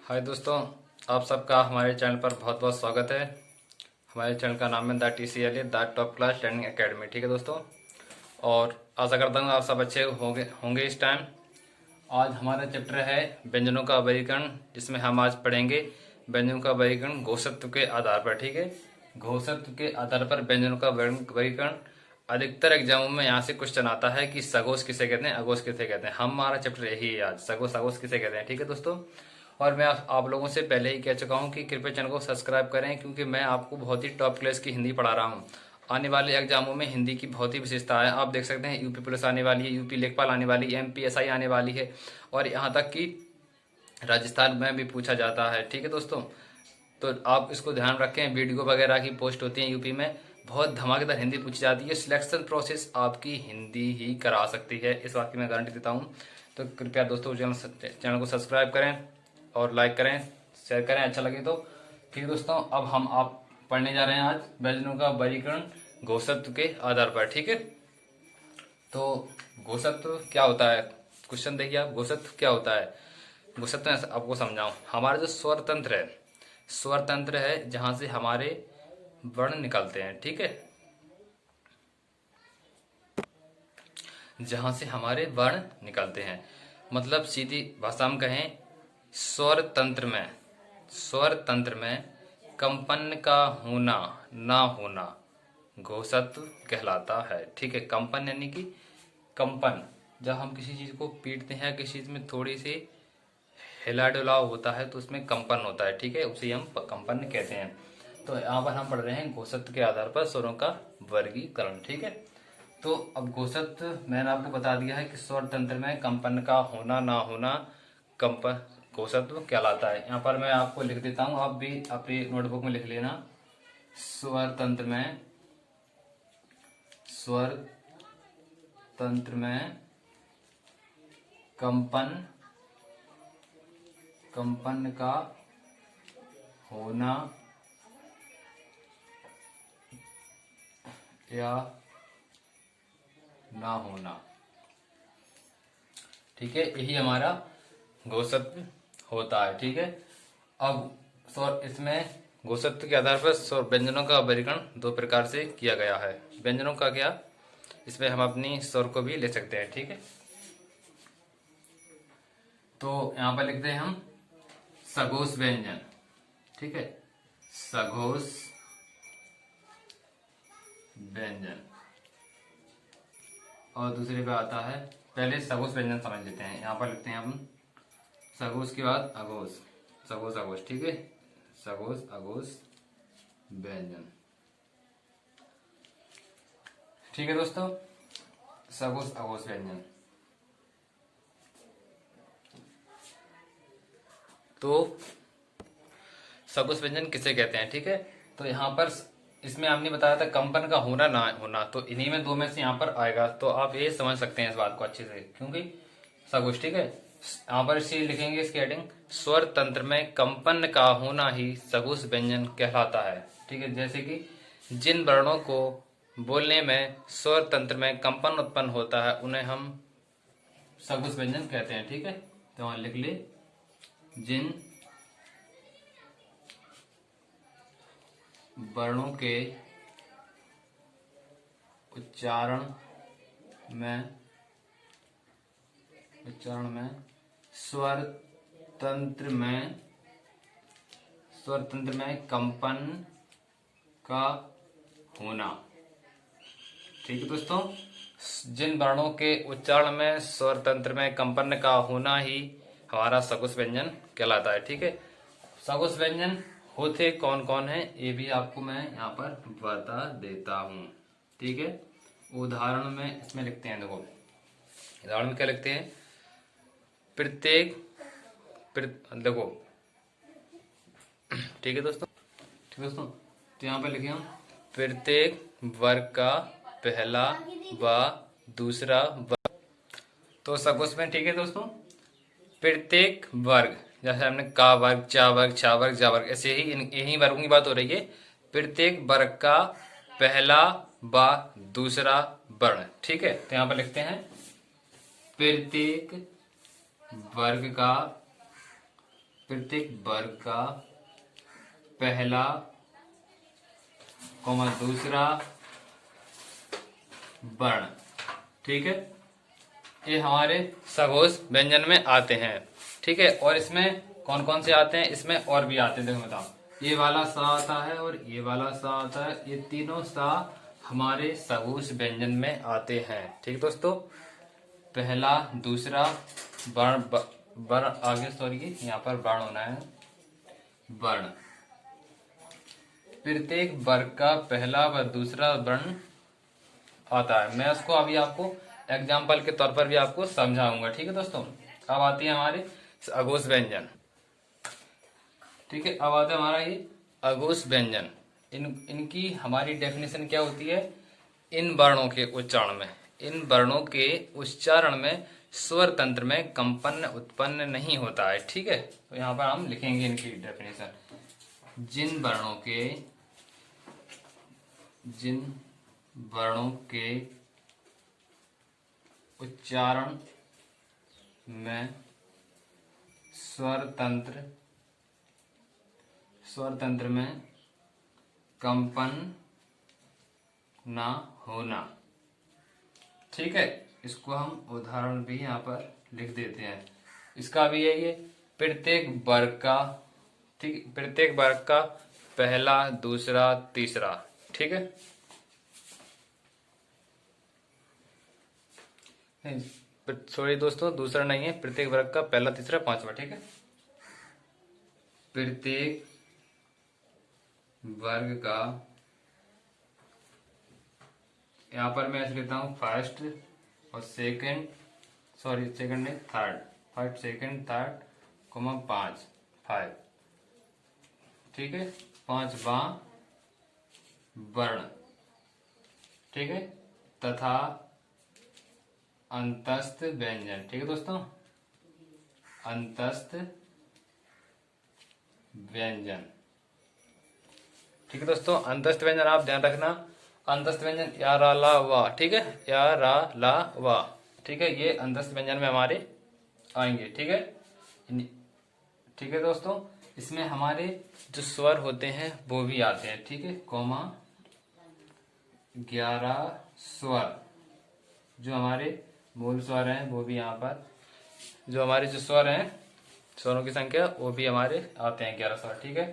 हाय दोस्तों, आप सबका हमारे चैनल पर बहुत बहुत स्वागत है। हमारे चैनल का नाम है the TCLA the top class learning academy. ठीक है दोस्तों, और आशा करता हूँ आप सब अच्छे होंगे इस टाइम। आज हमारा चैप्टर है व्यंजनों का वर्गीकरण, जिसमें हम आज पढ़ेंगे व्यंजनों का वर्गीकरण घोषत्व के आधार पर। ठीक है, घोषत्व के आधार पर व्यंजनों का वर्गीकरण। अधिकतर एग्जामों में यहाँ से क्वेश्चन आता है कि सगोश किसे कहते हैं, अगोश किसे कहते हैं। हमारा चैप्टर यही है आज, सगोश अगोश किसे कहते हैं। ठीक है दोस्तों, और मैं आप लोगों से पहले ही कह चुका हूँ कि कृपया चैनल को सब्सक्राइब करें, क्योंकि मैं आपको बहुत ही टॉप क्लास की हिंदी पढ़ा रहा हूँ। आने वाले एग्जामों में हिंदी की बहुत ही विशेषता है। आप देख सकते हैं यूपी पुलिस आने वाली है, यूपी लेखपाल आने वाली है, MPSI आने वाली है, और यहाँ तक कि राजस्थान में भी पूछा जाता है। ठीक है दोस्तों, तो आप इसको ध्यान रखें। वीडियो वगैरह की पोस्ट होती है यूपी में, बहुत धमाकेदार हिंदी पूछी जाती है। सिलेक्शन प्रोसेस आपकी हिंदी ही करा सकती है, इस बात की मैं गारंटी देता हूँ। तो कृपया दोस्तों चैनल को सब्सक्राइब करें और लाइक करें, शेयर करें अच्छा लगे तो। ठीक है दोस्तों, अब हम आप पढ़ने जा रहे हैं आज व्यंजनों का वर्गीकरण घोषत्व के आधार पर। ठीक है, तो घोषत्व क्या होता है, क्वेश्चन देखिए आप, घोषत्व क्या होता है। घोषत्व मैं आपको समझाऊं। हमारा जो स्वर तंत्र है, स्वर तंत्र है जहां से हमारे वर्ण निकलते हैं। ठीक है, जहां से हमारे वर्ण निकलते हैं, मतलब सीधी भाषा में कहें, स्वर तंत्र में, स्वर तंत्र में कंपन का होना ना होना घोषत्व कहलाता है। ठीक है, कंपन यानी कि कंपन, जब हम किसी चीज को पीटते हैं, किसी चीज में थोड़ी सी हिला डुलाव होता है तो उसमें कंपन होता है। ठीक है, उसे हम कंपन कहते हैं। तो यहाँ पर हम पढ़ रहे हैं घोषत्व के आधार पर स्वरों का वर्गीकरण। ठीक है, तो अब घोषत्व मैंने आपको बता दिया है कि स्वर तंत्र में कंपन का होना ना होना कंपन घोषत्व कहलाता है। यहाँ पर मैं आपको लिख देता हूँ, आप भी अपनी नोटबुक में लिख लेना। स्वर तंत्र में, स्वर तंत्र में कंपन, कंपन का होना या ना होना, ठीक है, यही हमारा घोषत्व होता है। ठीक है, अब स्वर, इसमें घोषत्व के आधार पर स्वर व्यंजनों का वर्गीकरण दो प्रकार से किया गया है। व्यंजनों का क्या, इसमें हम अपनी स्वर को भी ले सकते हैं। ठीक है, तो यहां पर लिखते हैं हम सघोष व्यंजन। ठीक है, सघोष व्यंजन, और दूसरे पे आता है, पहले सघोष व्यंजन समझ लेते हैं। यहाँ पर लिखते हैं हम सघोष के बाद अघोष, सघोष अघोष। ठीक है, सघोष अघोष व्यंजन। ठीक है दोस्तों, सघोष अघोष व्यंजन। तो सघोष व्यंजन किसे कहते हैं। ठीक है, तो यहाँ पर इसमें आपने बताया था कंपन का होना ना होना, तो इन्हीं में दो में से यहाँ पर आएगा। तो आप ये समझ सकते हैं इस बात को अच्छे से, क्योंकि सघोष। ठीक है, यहाँ पर इसे लिखेंगे इसकी हेडिंग, स्वर तंत्र में कंपन का होना ही सघोष व्यंजन कहलाता है। ठीक है, जैसे कि जिन वर्णों को बोलने में स्वर तंत्र में कंपन उत्पन्न होता है उन्हें हम सघोष व्यंजन कहते हैं। ठीक है, तो वहां लिख ले, जिन वर्णों के उच्चारण में स्वर तंत्र में कंपन का होना। ठीक है दोस्तों, जिन वर्णों के उच्चारण में स्वर तंत्र में कंपन का होना ही हमारा सघोष व्यंजन कहलाता है। ठीक है, सघोष व्यंजन होते कौन कौन है ये भी आपको मैं यहाँ पर बता देता हूँ। ठीक है, उदाहरण में इसमें लिखते हैं, देखो उदाहरण में क्या लिखते हैं, प्रत्येक देखो। ठीक है दोस्तों, ठीक है दोस्तों, तो यहाँ पर लिखे हम प्रत्येक वर्ग का पहला व दूसरा वर्ग, तो सघोष में। ठीक है दोस्तों, प्रत्येक वर्ग, जैसे हमने का वर्ग, चा वर्ग, छा वर्ग, जा वर्ग, ऐसे ही यही वर्गों की बात हो रही है। प्रत्येक वर्ग का पहला व दूसरा वर्ण। ठीक है, तो यहाँ पर लिखते हैं प्रत्येक वर्ग का प्रत्येक वर्ग का पहला कॉमा दूसरा वर्ण, ठीक है, ये हमारे सघोष व्यंजन में आते हैं। ठीक है, और इसमें कौन कौन से आते हैं, इसमें और भी आते हैं, देखो बताओ, ये वाला सा आता है और ये वाला सा आता है, ये तीनों सा हमारे सघोष व्यंजन में आते हैं। ठीक दोस्तों, पहला दूसरा वर्ण, वर्ण आगे सॉरी यहाँ पर वर्ण होना है, वर्ण, प्रत्येक वर्ग का पहला व दूसरा वर्ण आता है। मैं उसको अभी आपको एग्जाम्पल के तौर पर भी आपको समझाऊंगा। ठीक है दोस्तों, अब आती है हमारे अघोष व्यंजन। ठीक है, अब आता है हमारा ये अघोष व्यंजन। इनकी हमारी डेफिनेशन क्या होती है, इन वर्णों के उच्चारण में, इन वर्णों के उच्चारण में स्वर तंत्र में कंपन उत्पन्न नहीं होता है। ठीक है, तो यहाँ पर हम लिखेंगे इनकी डेफिनेशन, जिन वर्णों के उच्चारण में स्वर तंत्र में कंपन ना होना। ठीक है, इसको हम उदाहरण भी यहाँ पर लिख देते हैं। इसका भी यही है, प्रत्येक वर्ग का, ठीक, प्रत्येक वर्ग का पहला दूसरा तीसरा। ठीक है, सॉरी दोस्तों, दूसरा नहीं है, प्रत्येक वर्ग का पहला तीसरा पांचवा। ठीक है, प्रत्येक वर्ग का, यहाँ पर मैं ऐसे लिखता हूँ फर्स्ट और सेकंड, सॉरी सेकंड नहीं, third, first second third comma 5 5। ठीक है, 5वां वर्ण। ठीक है, तथा अंतस्थ व्यंजन। ठीक है दोस्तों, अंतस्थ व्यंजन। ठीक है दोस्तों, अंतस्थ व्यंजन आप ध्यान रखना, अंतस्थ व्यंजन या रा ला वा। ठीक है, या रा ला वा। ठीक है, ये अंतस्थ व्यंजन में हमारे आएंगे। ठीक है, ठीक है दोस्तों, इसमें हमारे जो स्वर होते हैं वो भी आते हैं। ठीक है, कोमा 11 स्वर, जो हमारे मूल स्वर हैं वो भी यहाँ पर, जो हमारे जो स्वर हैं, स्वरों की संख्या वो भी हमारे आते हैं 11 स्वर। ठीक है,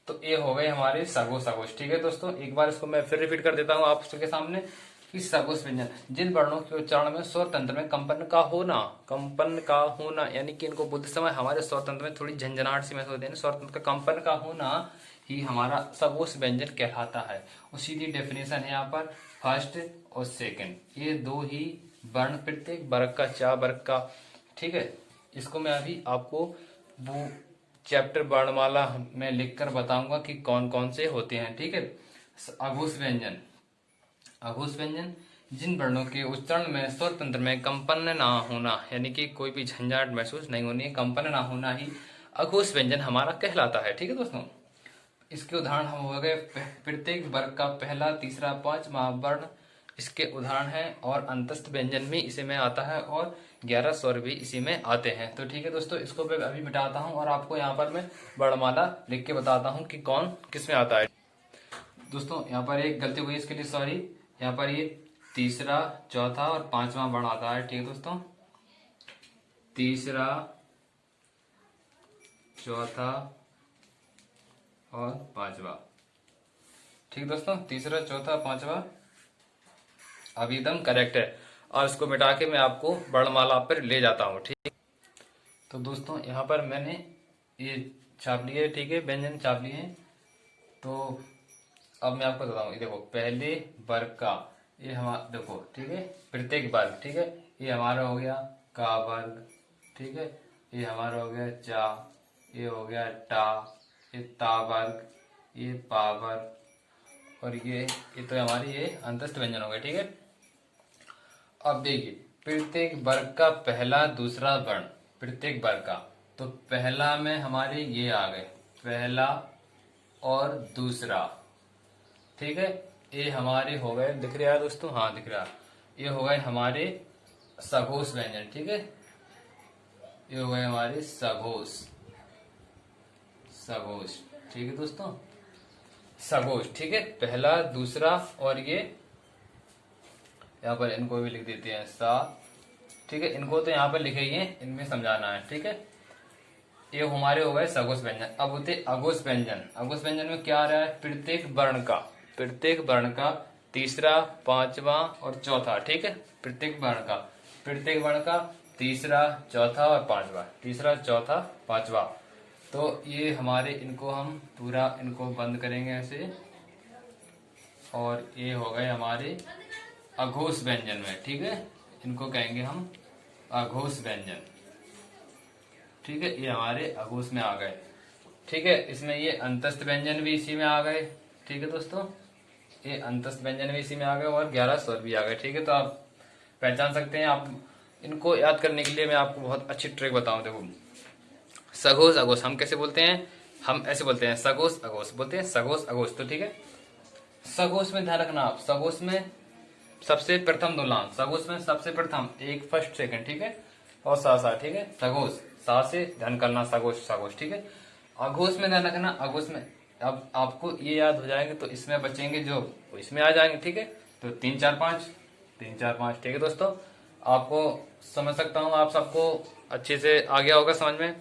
तो ये हो गए हमारे सघोष। ठीक है दोस्तों, एक बार इसको मैं फिर रिपीट कर देता हूँ आप सबके सामने कि सघोष व्यंजन, जिन वर्णों के उच्चारण में स्वर तंत्र में कंपन का होना, यानी कि इनको बोलते समय हमारे स्वर तंत्र में थोड़ी झंझनाहट सी महसूस होती है, स्वर तंत्र का कंपन का होना ही हमारा सघोष व्यंजन कहलाता है। और सीधी डेफिनेशन है यहाँ पर फर्स्ट और सेकंड, ये दो ही वर्ण प्रत्येक वर्ग का, 4 वर्ग का। ठीक है, इसको मैं अभी आपको वो चैप्टर वर्णमाला में लिखकर बताऊंगा कि कौन कौन से होते हैं। ठीक है, अघोष व्यंजन जिन वर्णों के उच्चारण में स्वर तंत्र में कंपन ना होना, यानी कि कोई भी झंझाट महसूस नहीं होनी है, कंपन ना होना ही अघोष व्यंजन हमारा कहलाता है। ठीक है दोस्तों, इसके उदाहरण हम हो गए प्रत्येक वर्ग का पहला तीसरा पांचवा वर्ण, इसके उदाहरण हैं, और अंतस्थ व्यंजन भी इसी में आता है, और 11 स्वर भी इसी में आते हैं। तो ठीक है दोस्तों, इसको मैं अभी मिटाता हूँ और आपको यहाँ पर मैं वर्णमाला लिख के बताता हूँ कि कौन किस में आता है। दोस्तों यहाँ पर एक गलती हुई, इसके लिए सॉरी, यहाँ पर ये तीसरा चौथा और पांचवा वर्ण आता है। ठीक है दोस्तों, तीसरा चौथा और पांचवा। ठीक दोस्तों, तीसरा चौथा पांचवा अब एकदम करेक्ट है, और इसको मिटा के मैं आपको वर्णमाला पर ले जाता हूँ। ठीक, तो दोस्तों यहाँ पर मैंने ये छाप लिए। ठीक है, व्यंजन छाप लिए हैं। तो अब मैं आपको बताऊँ, ये देखो पहले वर्ग का, ये हमारा देखो, ठीक है, प्रत्येक वर्ग। ठीक है, ये हमारा हो गया का वर्ग। ठीक है, ये हमारा हो गया चा, ये हो गया टा, ये ता वर्ग, ये पा वर्ग, और ये तो हमारी ये अंतस्थ व्यंजन हो गए। ठीक है, अब देखिए प्रत्येक वर्ग का पहला दूसरा वर्ण, प्रत्येक वर्ग का, तो पहला में हमारे ये आ गए, पहला और दूसरा। ठीक है, ये हमारे हो गए, दिख रहा है दोस्तों, हाँ दिख रहा है, ये हो गए हमारे सघोष व्यंजन। ठीक है, ये हो गए हमारे सघोष। सगोश। ठीक है दोस्तों, सगोश। ठीक है, पहला, दूसरा और ये यहाँ पर इनको भी लिख देते हैं सा। ठीक है, इनको तो यहाँ पर लिखे ही हैं, इनमें समझाना है। ठीक है, ये हमारे हो गए सगोश व्यंजन। अब होते अघोष व्यंजन। अघोष व्यंजन में क्या आ रहा है, प्रत्येक वर्ण का तीसरा, पांचवा और चौथा। ठीक है, प्रत्येक वर्ण का तीसरा, चौथा और पांचवा, तीसरा, चौथा, पांचवा। तो ये हमारे, इनको हम पूरा इनको बंद करेंगे ऐसे, और ये हो गए हमारे अघोष व्यंजन में। ठीक है, इनको कहेंगे हम अघोष व्यंजन। ठीक है, ये हमारे अघोष में आ गए। ठीक है, इसमें ये अंतस्थ व्यंजन भी इसी में आ गए। ठीक है दोस्तों, ये अंतस्थ व्यंजन भी इसी में आ गए और 11 स्वर भी आ गए। ठीक है, तो आप पहचान सकते हैं। आप इनको याद करने के लिए मैं आपको बहुत अच्छी ट्रिक बताऊं। देखो, सघोष अघोष हम कैसे बोलते हैं, हम ऐसे बोलते हैं सघोष अघोष, बोलते हैं सघोष अघोष। तो ठीक है, सघोष में ध्यान रखना आप, सघोष में सबसे प्रथम दो लाइन, सघोष में सबसे प्रथम एक फर्स्ट सेकंड। ठीक है, और सा सा। ठीक है, सघोष सा से ध्यान करना, सघोष सघोष। ठीक है, अघोष में ध्यान रखना, अघोष में अब आपको ये याद हो जाएंगे तो इसमें बचेंगे जो इसमें आ जाएंगे। ठीक है, तो 3 4 5, 3 4 5। ठीक है दोस्तों, आपको समझ सकता हूँ, आप सबको अच्छे से आ गया होगा समझ में।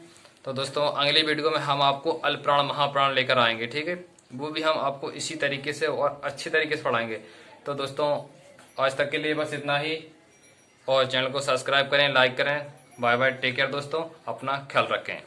तो दोस्तों, अगली वीडियो में हम आपको अल्पप्राण महाप्राण लेकर आएंगे। ठीक है, वो भी हम आपको इसी तरीके से और अच्छी तरीके से पढ़ाएंगे। तो दोस्तों, आज तक के लिए बस इतना ही, और चैनल को सब्सक्राइब करें, लाइक करें। बाय बाय, टेक केयर दोस्तों, अपना ख्याल रखें।